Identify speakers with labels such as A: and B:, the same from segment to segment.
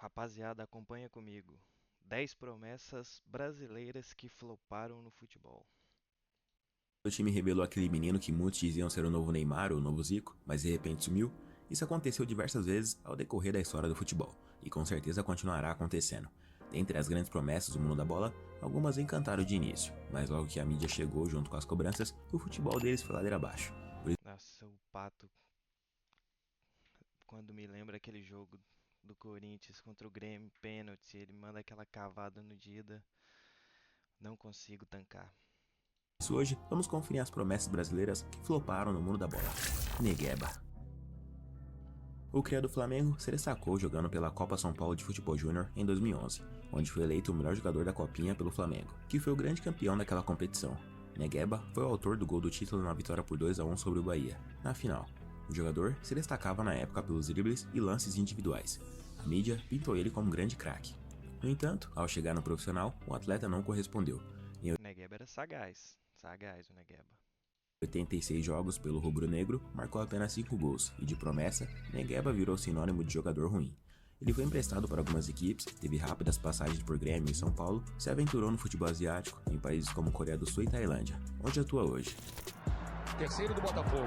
A: Rapaziada, acompanha comigo. 10 promessas brasileiras que floparam no futebol.
B: O time revelou aquele menino que muitos diziam ser o novo Neymar ou o novo Zico, mas de repente sumiu. Isso aconteceu diversas vezes ao decorrer da história do futebol, e com certeza continuará acontecendo. Dentre as grandes promessas do mundo da bola, algumas encantaram de início, mas logo que a mídia chegou junto com as cobranças, o futebol deles foi ladeira abaixo.
A: Nossa, o Pato, quando me lembra aquele jogo do Corinthians contra o Grêmio, pênalti, ele manda aquela cavada no Dida, não consigo tancar.
B: Por isso hoje, vamos conferir as promessas brasileiras que floparam no mundo da bola. Negueba. O criador do Flamengo se destacou jogando pela Copa São Paulo de Futebol Júnior em 2011, onde foi eleito o melhor jogador da Copinha pelo Flamengo, que foi o grande campeão daquela competição. Negueba foi o autor do gol do título na vitória por 2-1 sobre o Bahia, na final. O jogador se destacava na época pelos dribles e lances individuais. A mídia pintou ele como um grande craque. No entanto, ao chegar no profissional, o atleta não correspondeu.
A: O Negueba era sagaz o Negueba.
B: 86 jogos pelo rubro-negro, marcou apenas 5 gols, e de promessa, Negueba virou sinônimo de jogador ruim. Ele foi emprestado para algumas equipes, teve rápidas passagens por Grêmio e São Paulo, se aventurou no futebol asiático, em países como Coreia do Sul e Tailândia, onde atua hoje.
C: Terceiro do Botafogo.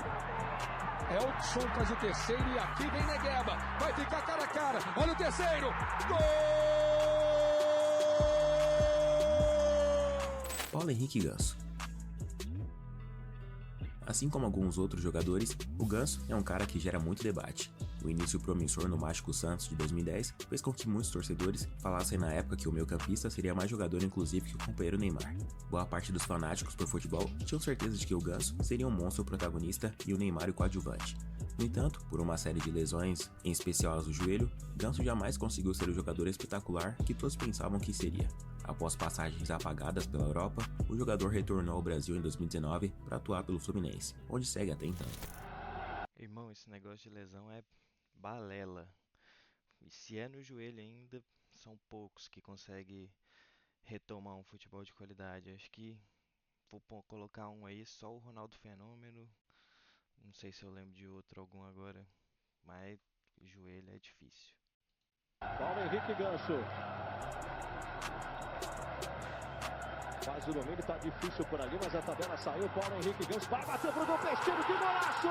C: Elton faz o terceiro e aqui vem Negueba. Vai ficar cara a cara. Olha o terceiro. Gol!
B: Paulo Henrique Ganso. Assim como alguns outros jogadores, o Ganso é um cara que gera muito debate. O início promissor no Mágico Santos de 2010 fez com que muitos torcedores falassem na época que o meio-campista seria mais jogador inclusive que o companheiro Neymar. Boa parte dos fanáticos por futebol tinham certeza de que o Ganso seria um monstro protagonista e o Neymar o coadjuvante. No entanto, por uma série de lesões, em especial as do joelho, Ganso jamais conseguiu ser o jogador espetacular que todos pensavam que seria. Após passagens apagadas pela Europa, o jogador retornou ao Brasil em 2019 para atuar pelo Fluminense, onde segue até então.
A: Irmão, esse negócio de lesão é balela. E se é no joelho ainda, são poucos que conseguem retomar um futebol de qualidade. Acho que vou colocar um aí, só o Ronaldo Fenômeno. Não sei se eu lembro de outro algum agora, mas joelho é difícil.
D: Paulo Henrique Ganso. Faz o domínio, tá difícil por ali, mas a tabela saiu. Paulo Henrique Ganso vai bater pro gol, Peixeiro, que golaço!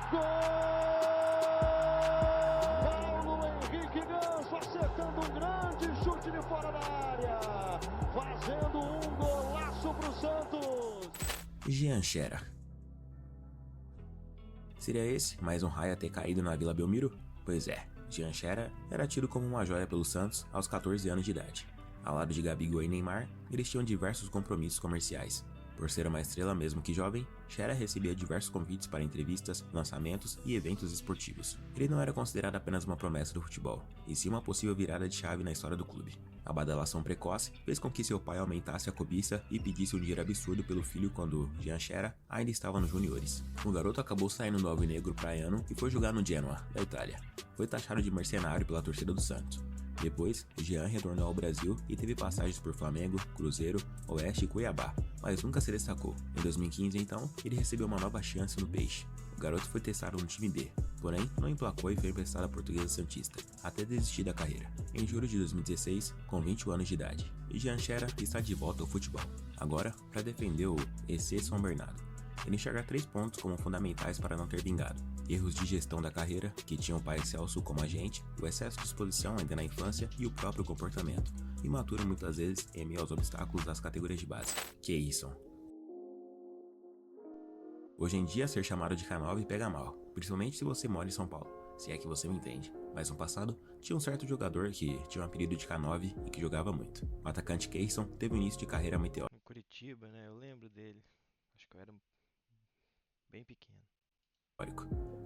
D: Gol! Paulo Henrique Ganso acertando um grande chute de fora da área, fazendo um golaço pro Santos.
B: Jean Xera. Seria esse mais um raio a ter caído na Vila Belmiro? Pois é, Jean Xera era tido como uma joia pelo Santos aos 14 anos de idade. Ao lado de Gabigol e Neymar, eles tinham diversos compromissos comerciais. Por ser uma estrela mesmo que jovem, Xera recebia diversos convites para entrevistas, lançamentos e eventos esportivos. Ele não era considerado apenas uma promessa do futebol, e sim uma possível virada de chave na história do clube. A badalação precoce fez com que seu pai aumentasse a cobiça e pedisse um dinheiro absurdo pelo filho quando Jean Xera ainda estava nos juniores. O garoto acabou saindo do alvinegro praiano e foi jogar no Genoa, da Itália. Foi taxado de mercenário pela torcida do Santos. Depois, Jean retornou ao Brasil e teve passagens por Flamengo, Cruzeiro, Oeste e Cuiabá, mas nunca se destacou. Em 2015, então, ele recebeu uma nova chance no Peixe. O garoto foi testado no time B, porém não emplacou e foi emprestado à Portuguesa Santista, até desistir da carreira. Em julho de 2016, com 21 anos de idade, Jean Xera está de volta ao futebol, agora para defender o EC São Bernardo. Ele enxerga 3 pontos como fundamentais para não ter vingado: erros de gestão da carreira, que tinha o pai Celso como agente, o excesso de exposição ainda na infância e o próprio comportamento, imaturo muitas vezes em meio aos obstáculos das categorias de base. Keison. Hoje em dia, ser chamado de K9 pega mal, principalmente se você mora em São Paulo, se é que você me entende. Mas no passado, tinha um certo jogador que tinha um apelido de K9 e que jogava muito. O atacante Keison teve um início de carreira meteórico.
A: No Curitiba, né? Eu lembro dele. Acho que eu era bem pequeno.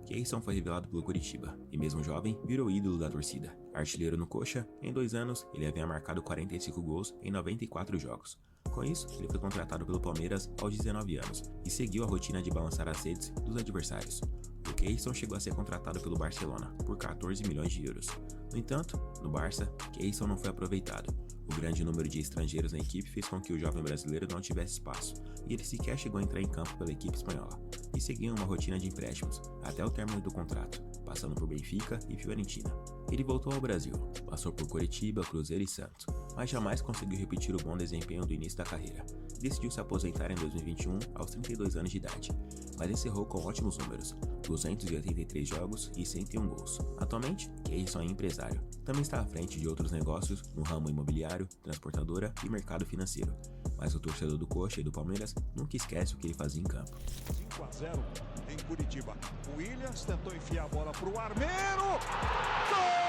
B: Keison foi revelado pelo Curitiba, e mesmo jovem, virou ídolo da torcida. Artilheiro no Coxa, em 2 anos, ele havia marcado 45 gols em 94 jogos. Com isso, ele foi contratado pelo Palmeiras aos 19 anos, e seguiu a rotina de balançar as redes dos adversários. O Keison chegou a ser contratado pelo Barcelona, por 14 milhões de euros. No entanto, no Barça, Keison não foi aproveitado. O grande número de estrangeiros na equipe fez com que o jovem brasileiro não tivesse espaço, e ele sequer chegou a entrar em campo pela equipe espanhola, e seguiu uma rotina de empréstimos, até o término do contrato, passando por Benfica e Fiorentina. Ele voltou ao Brasil, passou por Coritiba, Cruzeiro e Santos, mas jamais conseguiu repetir o bom desempenho do início da carreira. Decidiu se aposentar em 2021 aos 32 anos de idade, mas encerrou com ótimos números, 283 jogos e 101 gols. Atualmente, Keirson é empresário. Também está à frente de outros negócios no ramo imobiliário, transportadora e mercado financeiro. Mas o torcedor do Coxa e do Palmeiras nunca esquece o que ele fazia em campo.
E: 5-0 em Curitiba. O Williams tentou enfiar a bola para o Armeiro. Gol!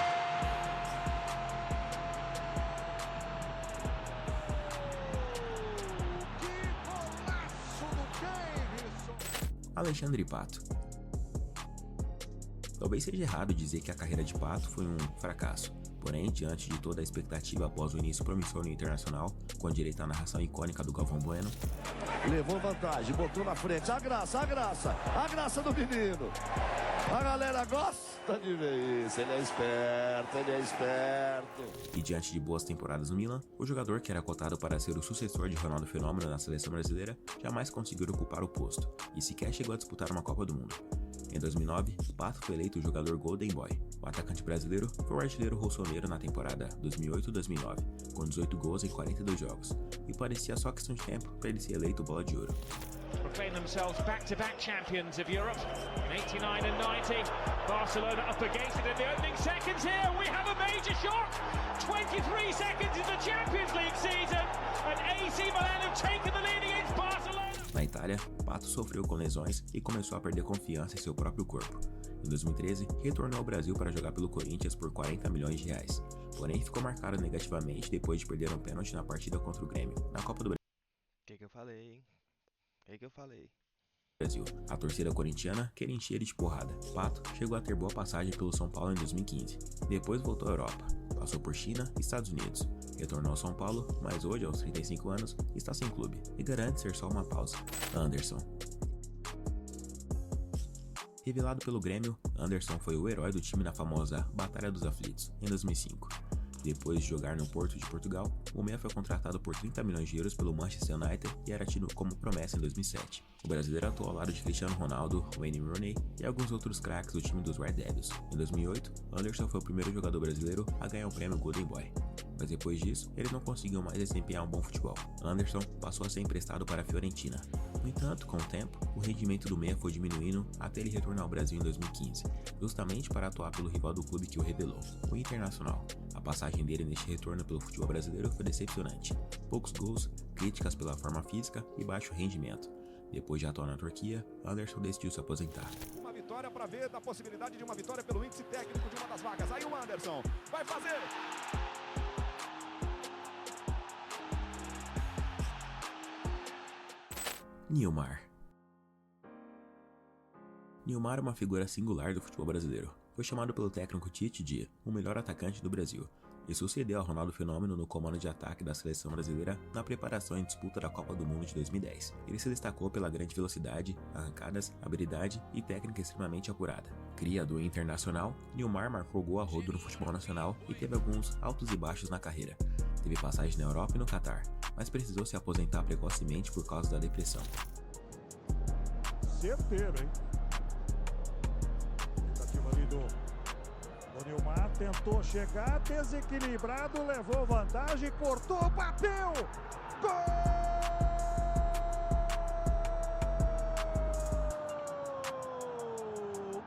B: Alexandre Pato. Talvez seja errado dizer que a carreira de Pato foi um fracasso, porém, diante de toda a expectativa após o início promissor no Internacional, com direito à narração icônica do Galvão Bueno,
D: Levou vantagem, botou na frente. A graça do menino. A galera gosta de ver isso. Ele é esperto.
B: E diante de boas temporadas no Milan, o jogador que era cotado para ser o sucessor de Ronaldo Fenômeno na seleção brasileira jamais conseguiu ocupar o posto e sequer chegou a disputar uma Copa do Mundo. Em 2009, Pato foi eleito o jogador Golden Boy. O atacante brasileiro foi o artilheiro rossoneiro na temporada 2008-2009, com 18 gols em 42 jogos, e parecia só questão de tempo para ele ser eleito Bola de Ouro.
F: Proclaim themselves back-to-back champions of Europe, 89 and 90. Barcelona up against it in the opening seconds here. We have a major shock. 23 seconds in the Champions League season, and AC Milan have taken the lead against Barcelona.
B: Na Itália, Pato sofreu com lesões e começou a perder confiança em seu próprio corpo. Em 2013, retornou ao Brasil para jogar pelo Corinthians por 40 milhões de reais, porém ficou marcado negativamente depois de perder um pênalti na partida contra o Grêmio, na Copa do
A: Que eu falei, hein? Que eu falei?
B: Brasil. A torcida corintiana queria encher ele de porrada. Pato chegou a ter boa passagem pelo São Paulo em 2015. Depois voltou à Europa. Passou por China e Estados Unidos. Retornou ao São Paulo, mas hoje, aos 35 anos, está sem clube e garante ser só uma pausa. Anderson. Revelado pelo Grêmio, Anderson foi o herói do time na famosa Batalha dos Aflitos, em 2005. Depois de jogar no Porto de Portugal, o meia foi contratado por 30 milhões de euros pelo Manchester United e era tido como promessa em 2007. O brasileiro atuou ao lado de Cristiano Ronaldo, Wayne Rooney e alguns outros craques do time dos Red Devils. Em 2008, Anderson foi o primeiro jogador brasileiro a ganhar o prêmio Golden Boy. Mas depois disso, ele não conseguiu mais desempenhar um bom futebol. Anderson passou a ser emprestado para a Fiorentina. No entanto, com o tempo, o rendimento do meia foi diminuindo até ele retornar ao Brasil em 2015, justamente para atuar pelo rival do clube que o revelou, o Internacional. A passagem dele neste retorno pelo futebol brasileiro foi decepcionante. Poucos gols, críticas pela forma física e baixo rendimento. Depois de atuar na Turquia, Anderson decidiu se aposentar.
E: Uma vitória para ver da possibilidade de uma vitória pelo índice técnico de uma das vagas. Aí o Anderson vai fazer!
B: Nilmar. Nilmar é uma figura singular do futebol brasileiro. Foi chamado pelo técnico Tite de o melhor atacante do Brasil e sucedeu a Ronaldo Fenômeno no comando de ataque da seleção brasileira na preparação e disputa da Copa do Mundo de 2010. Ele se destacou pela grande velocidade, arrancadas, habilidade e técnica extremamente apurada. Cria do Internacional, Nilmar marcou gol a rodo no futebol nacional e teve alguns altos e baixos na carreira. Teve passagem na Europa e no Catar, mas precisou se aposentar precocemente por causa da depressão.
E: Certeiro, hein? Tentativa ali do Nilmar, tentou chegar, desequilibrado, levou vantagem, cortou, bateu! Gol!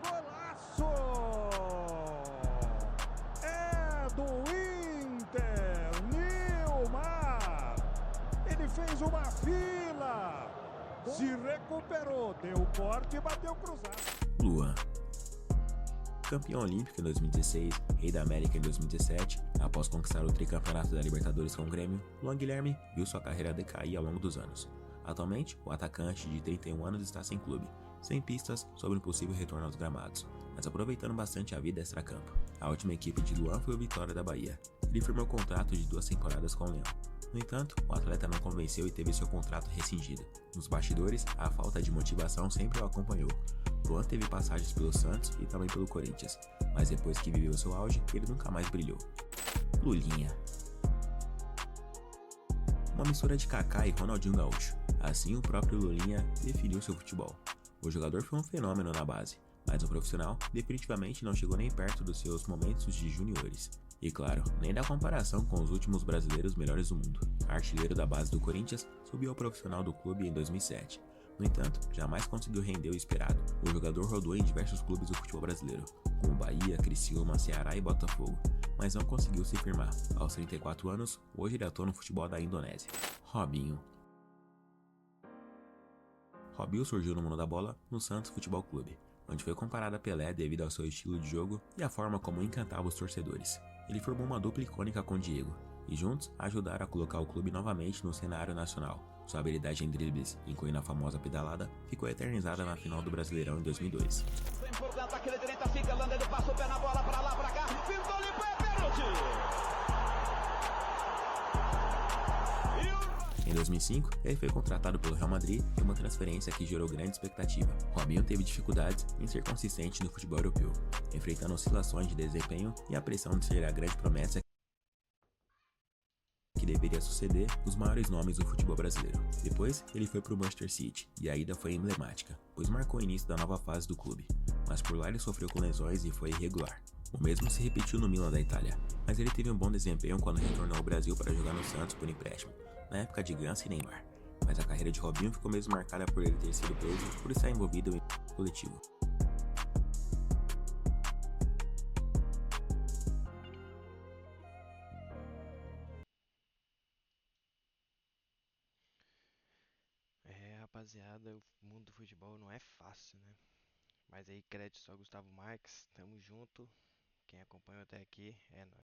E: Golaço! É do Inter, Nilmar! Ele fez uma fila! Se recuperou, deu corte e bateu cruzado.
B: Luan. Campeão olímpico em 2016, rei da América em 2017, após conquistar o tricampeonato da Libertadores com o Grêmio, Luan Guilherme viu sua carreira decair ao longo dos anos. Atualmente, o atacante de 31 anos está sem clube, sem pistas sobre um possível retorno aos gramados, mas aproveitando bastante a vida extracampo. A última equipe de Luan foi o Vitória da Bahia. Ele firmou contrato de 2 temporadas com o Leão. No entanto, o atleta não convenceu e teve seu contrato rescindido. Nos bastidores, a falta de motivação sempre o acompanhou. Luan teve passagens pelo Santos e também pelo Corinthians, mas depois que viveu seu auge, ele nunca mais brilhou. Lulinha. uma mistura de Kaká e Ronaldinho Gaúcho. Assim, o próprio Lulinha definiu seu futebol. O jogador foi um fenômeno na base, mas no profissional definitivamente não chegou nem perto dos seus momentos de juniores. E claro, nem dá comparação com os últimos brasileiros melhores do mundo. Artilheiro da base do Corinthians, subiu ao profissional do clube em 2007. No entanto, jamais conseguiu render o esperado. O jogador rodou em diversos clubes do futebol brasileiro, como Bahia, Criciúma, Ceará e Botafogo, mas não conseguiu se firmar. Aos 34 anos, hoje ele atua no futebol da Indonésia. Robinho. Robinho surgiu no mundo da bola no Santos Futebol Clube, onde foi comparado a Pelé devido ao seu estilo de jogo e a forma como encantava os torcedores. Ele formou uma dupla icônica com Diego, e juntos ajudaram a colocar o clube novamente no cenário nacional. Sua habilidade em dribles, incluindo a famosa pedalada, ficou eternizada na final do Brasileirão em 2002.
G: Vem por dentro, aquele direita fica, Landa, ele passa o pé na bola, pra lá, pra cá, pintou, limpo, é pênalti!
B: Em 2005, ele foi contratado pelo Real Madrid em uma transferência que gerou grande expectativa. Robinho teve dificuldades em ser consistente no futebol europeu, enfrentando oscilações de desempenho e a pressão de ser a grande promessa que deveria suceder os maiores nomes do futebol brasileiro. Depois, ele foi para o Manchester City, e a ida foi emblemática, pois marcou o início da nova fase do clube, mas por lá ele sofreu com lesões e foi irregular. O mesmo se repetiu no Milan da Itália, mas ele teve um bom desempenho quando retornou ao Brasil para jogar no Santos por empréstimo, na época de Ganso e Neymar. Mas a carreira de Robinho ficou mesmo marcada por ele ter sido preso por estar envolvido em coletivo.
A: Rapaziada, o mundo do futebol não é fácil, né? Mas aí, crédito ao Gustavo Marques, tamo junto. Quem acompanhou até aqui é nóis.